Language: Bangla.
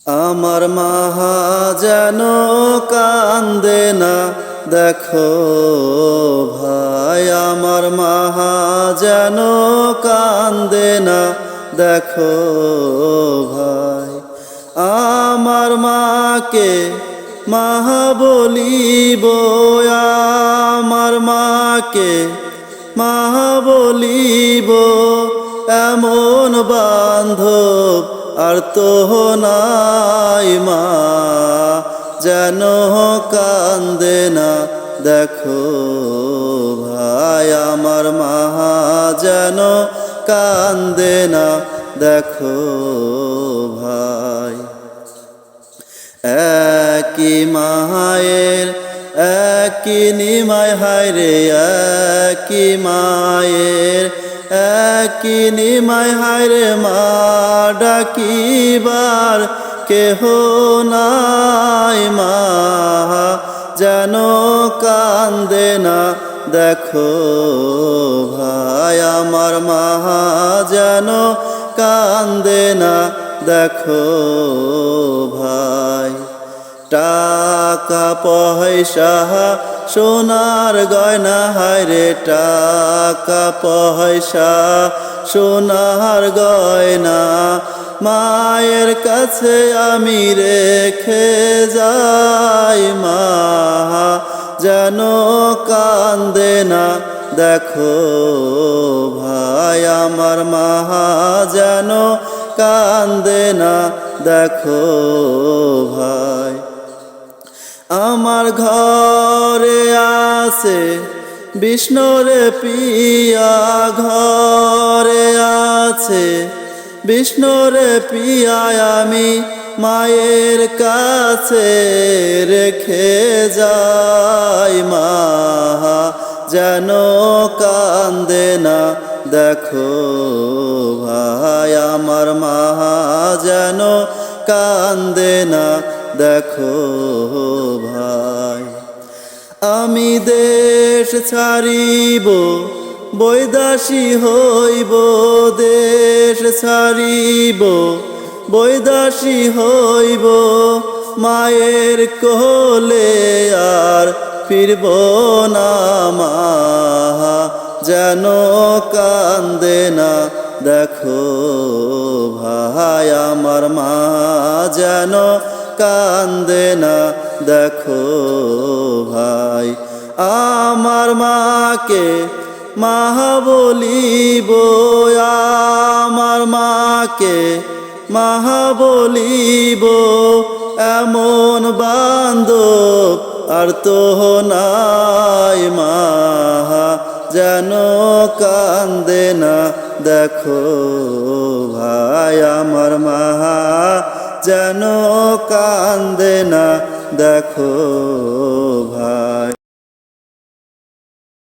আমার মাহা যেন কান্দে না দেখো ভাই, আমার মাহা যেন কান্দে না দেখো ভাই। আমার মাকে মাহা বলিব, আমার মাকে মাহা বলিব, এমন বান্ধব আর তো নাই মা যেন কান্দে না দেখো ভাই। আমার মা যেন কান্দে না দেখো ভাই। একই মায়ের একই নিমায় হায় রে, একই মায়ের একই নিমায় হায় রে, মা ডাকিবার কেহ নাই মা যেন কান্দে না দেখো ভাই। আমার মা যেন কান্দে না দেখো ভাই। টাকা পয়সা সোনার গয়না হায় রে, টাকা পয়সা সোনার গয়না মায়ের কাছে আমি রেখে যাই মা যেন কান্দে না দেখো ভাই। আমার মা যেন কান্দে না দেখো ভাই। আমার ঘরে আছে বিষ্ণুরে পিয়া, ঘরে আছে বিষ্ণুরে পিয়া, আমি মায়ের কাছে রেখে যাই মা যেন কান্দে না দেখো ভাই। আমার মা যেন কান্দে না দেখো ভাই। আমি দেশ ছাড়িব বৈদাসী হইব, দেশ ছাড়িব বৈদাসী হইব, মায়ের কোলে আর ফিরব না মা যেন কান্দে না দেখো ভাই। আমার মা যেন কান্দে না দেখো ভাই। আমার মাকে মাহা বলিব, আমার মাকে মাহা বলিব, এমন বান্ধব আর তো নাই মা যেন কান্দে না দেখো ভাই। আমার মা যেন কান্দে না দেখো ভাই।